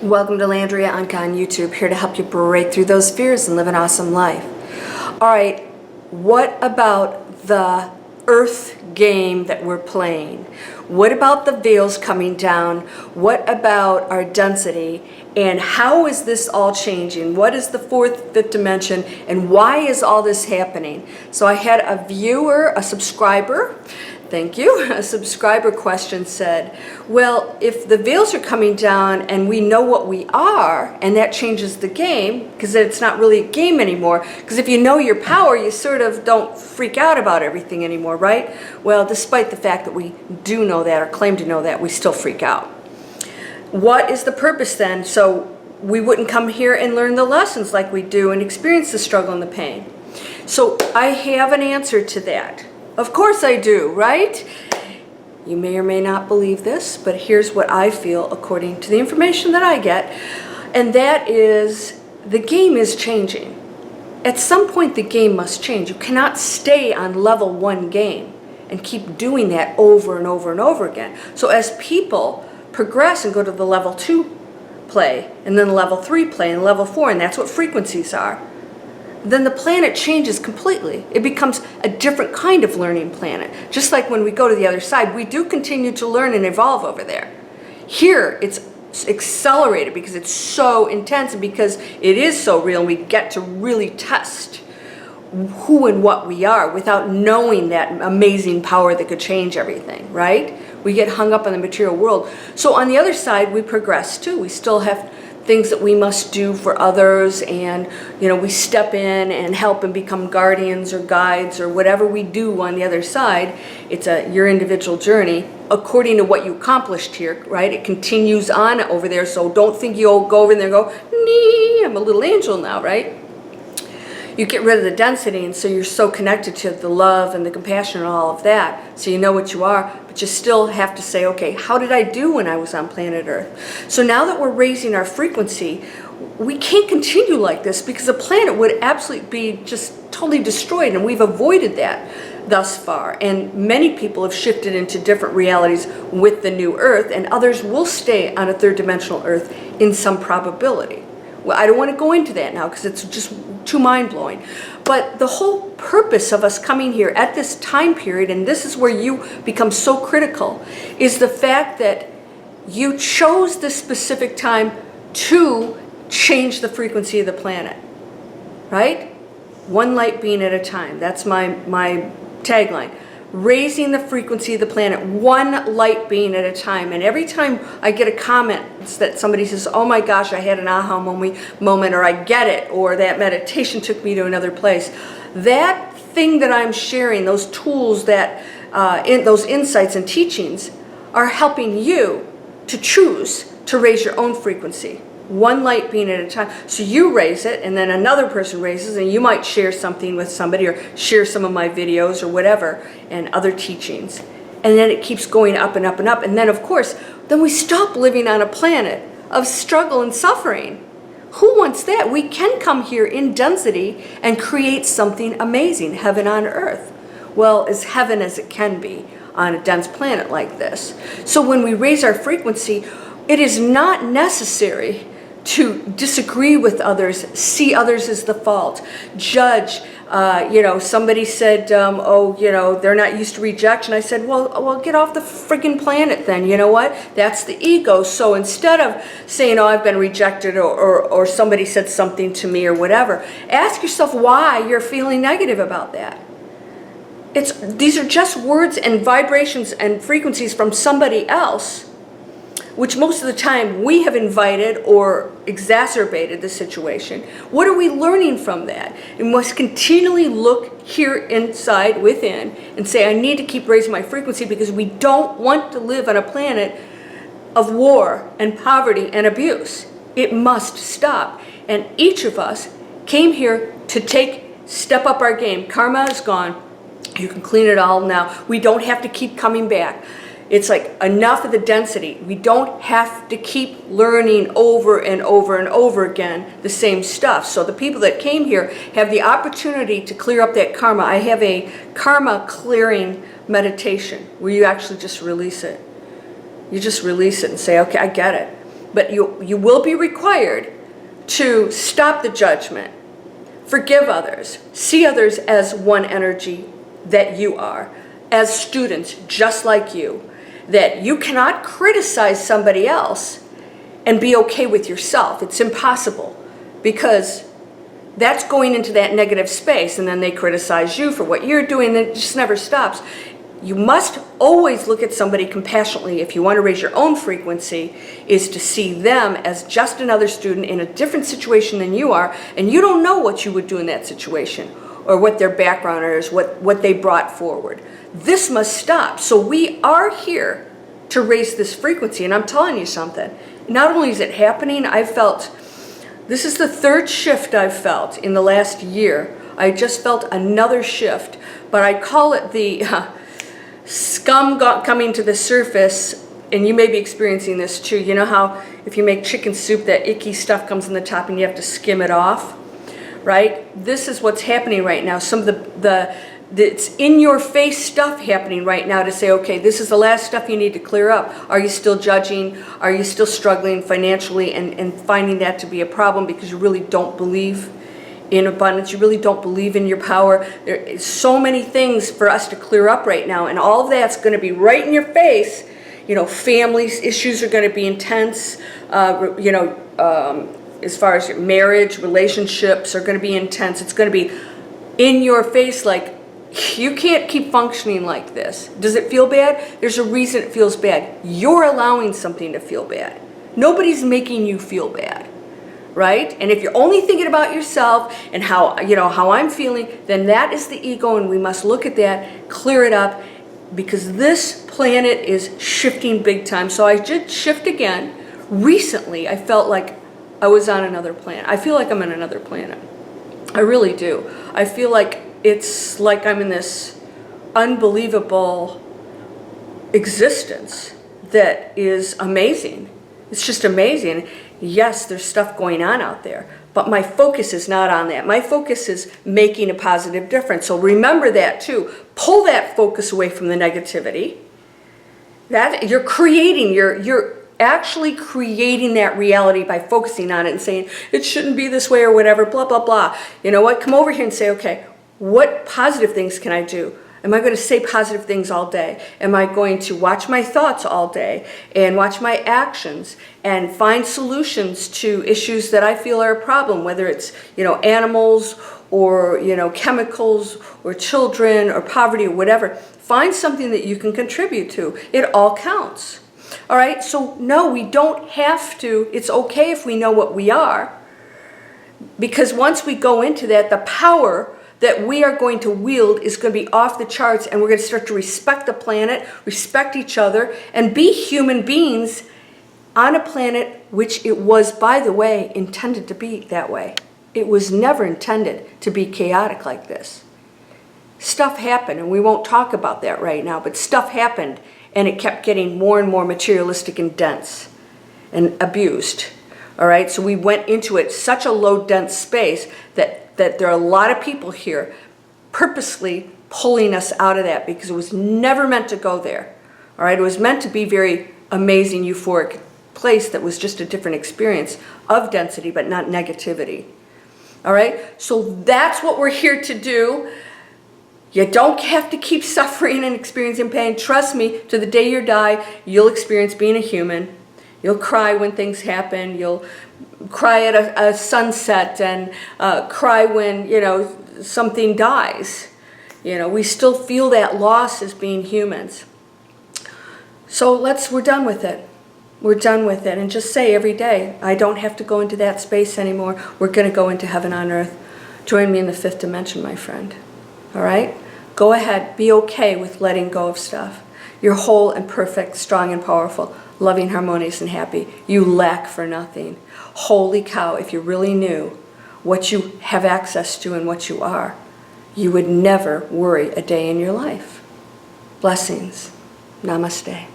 Welcome to Landria Onkka on YouTube, here to help you break through those fears and live an awesome life. Alright, what about the earth game that we're playing? What about the veils coming down? What about our density? And how is this all changing? What is the fourth, fifth dimension? And why is all this happening? So I had a viewer, a subscriber, thank you, a subscriber question said, well, if the veils are coming down and we know what we are, and that changes the game, because it's not really a game anymore, because if you know your power, you sort of don't freak out about everything anymore, right? Well, despite the fact that we do know that, or claim to know that, we still freak out. What is the purpose then? So we wouldn't come here and learn the lessons like we do and experience the struggle and the pain. So I have an answer to that. Of course I do, right? You may or may not believe this, but here's what I feel according to the information that I get, and that is the game is changing. At some point the game must change. You cannot stay on level 1 game and keep doing that over and over and over again. So as people progress and go to the level 2 play, and then level 3 play, and level 4, and that's what frequencies are, then the planet changes completely. It becomes a different kind of learning planet. Just like when we go to the other side, we do continue to learn and evolve over there. Here, it's accelerated because it's so intense and because it is so real, and we get to really test who and what we are without knowing that amazing power that could change everything, right? We get hung up on the material world. So on the other side, we progress too. We still have things that we must do for others, and we step in and help and become guardians or guides or whatever we do on the other side. It's your individual journey according to what you accomplished here, right? It continues on over there, so don't think you'll go over there and go, nee, I'm a little angel now, right? You get rid of the density, and so you're so connected to the love and the compassion and all of that, so you know what you are, but you still have to say, okay, how did I do when I was on planet Earth? So now that we're raising our frequency, we can't continue like this, because the planet would absolutely be just totally destroyed, and we've avoided that thus far. And many people have shifted into different realities with the new Earth, and others will stay on a third dimensional Earth in some probability. Well, I don't want to go into that now because it's just too mind-blowing. But the whole purpose of us coming here at this time period, and this is where you become so critical, is the fact that you chose this specific time to change the frequency of the planet, right? One light being at a time. That's my tagline. Raising the frequency of the planet, one light being at a time. And every time I get a comment that somebody says, oh my gosh, I had an aha moment, or I get it, or that meditation took me to another place, that thing that I'm sharing, those tools, those insights and teachings are helping you to choose to raise your own frequency. One light being at a time. So you raise it, and then another person raises, and you might share something with somebody, or share some of my videos or whatever, and other teachings. And then it keeps going up and up and up. And then, of course, then we stop living on a planet of struggle and suffering. Who wants that? We can come here in density and create something amazing, heaven on earth. Well, as heaven as it can be on a dense planet like this. So when we raise our frequency, it is not necessary to disagree with others, see others as the fault, judge. Somebody said, they're not used to rejection. I said, well, get off the friggin' planet then. You know what? That's the ego. So instead of saying, oh, I've been rejected, or somebody said something to me or whatever, ask yourself why you're feeling negative about that. These are just words and vibrations and frequencies from somebody else, which most of the time we have invited or exacerbated the situation. What are we learning from that? We must continually look here inside, within, and say, I need to keep raising my frequency, because we don't want to live on a planet of war and poverty and abuse. It must stop. And each of us came here to step up our game. Karma is gone. You can clean it all now. We don't have to keep coming back. It's like enough of the density. We don't have to keep learning over and over and over again the same stuff. So the people that came here have the opportunity to clear up that karma. I have a karma clearing meditation where you actually just release it. You just release it and say, okay, I get it. but you will be required to stop the judgment, forgive others, see others as one energy that you are, as students just like you, that you cannot criticize somebody else and be okay with yourself. It's impossible, because that's going into that negative space, and then they criticize you for what you're doing, and it just never stops. You must always look at somebody compassionately if you want to raise your own frequency, is to see them as just another student in a different situation than you are, and you don't know what you would do in that situation, or what their background is, what they brought forward. This must stop. So we are here to raise this frequency, and I'm telling you something. Not only is it happening, I've felt, this is the third shift I've felt in the last year. I just felt another shift, but I call it the scum coming to the surface, and you may be experiencing this too. You know how if you make chicken soup, that icky stuff comes on the top and you have to skim it off, right? This is what's happening right now. Some of it's in your face stuff happening right now to say, okay, this is the last stuff you need to clear up. Are you still judging? Are you still struggling financially and finding that to be a problem because you really don't believe in abundance? You really don't believe in your power? There is so many things for us to clear up right now, and all of that's going to be right in your face. You know, family issues are going to be intense. As far as your marriage, relationships are going to be intense. It's going to be in your face, like, you can't keep functioning like this. Does it feel bad? There's a reason it feels bad. You're allowing something to feel bad. Nobody's making you feel bad, right? And if you're only thinking about yourself and how I'm feeling, then that is the ego, and we must look at that, clear it up, because this planet is shifting big time. So I did shift again. Recently, I felt like I was on another planet. I feel like I'm on another planet. I really do. I feel like it's like I'm in this unbelievable existence that is amazing. It's just amazing. Yes, there's stuff going on out there, but my focus is not on that. My focus is making a positive difference. So remember that too. Pull that focus away from the negativity. That you're creating, you're actually creating that reality by focusing on it and saying, it shouldn't be this way or whatever, blah, blah, blah. You know what? Come over here and say, okay, what positive things can I do? Am I going to say positive things all day? Am I going to watch my thoughts all day and watch my actions and find solutions to issues that I feel are a problem, whether it's, animals or, chemicals or children or poverty or whatever. Find something that you can contribute to. It all counts. All right, so no, we don't have to. It's okay if we know what we are, because once we go into that, the power that we are going to wield is going to be off the charts, and we're going to start to respect the planet, respect each other, and be human beings on a planet which it was, by the way, intended to be that way. It was never intended to be chaotic like this. Stuff happened, and we won't talk about that right now, but stuff happened, and it kept getting more and more materialistic and dense and abused. All right, so we went into it such a low, dense space that there are a lot of people here purposely pulling us out of that, because it was never meant to go there. All right, it was meant to be very amazing, euphoric place that was just a different experience of density, but not negativity. All right, so that's what we're here to do. You don't have to keep suffering and experiencing pain. Trust me, to the day you die, you'll experience being a human. You'll cry when things happen. You'll cry at a sunset and cry when, something dies. We still feel that loss as being humans. So we're done with it. We're done with it. And just say every day, I don't have to go into that space anymore. We're going to go into heaven on earth. Join me in the fifth dimension, my friend. All right? Go ahead. Be okay with letting go of stuff. You're whole and perfect, strong and powerful, loving, harmonious, and happy. You lack for nothing. Holy cow, if you really knew what you have access to and what you are, you would never worry a day in your life. Blessings. Namaste.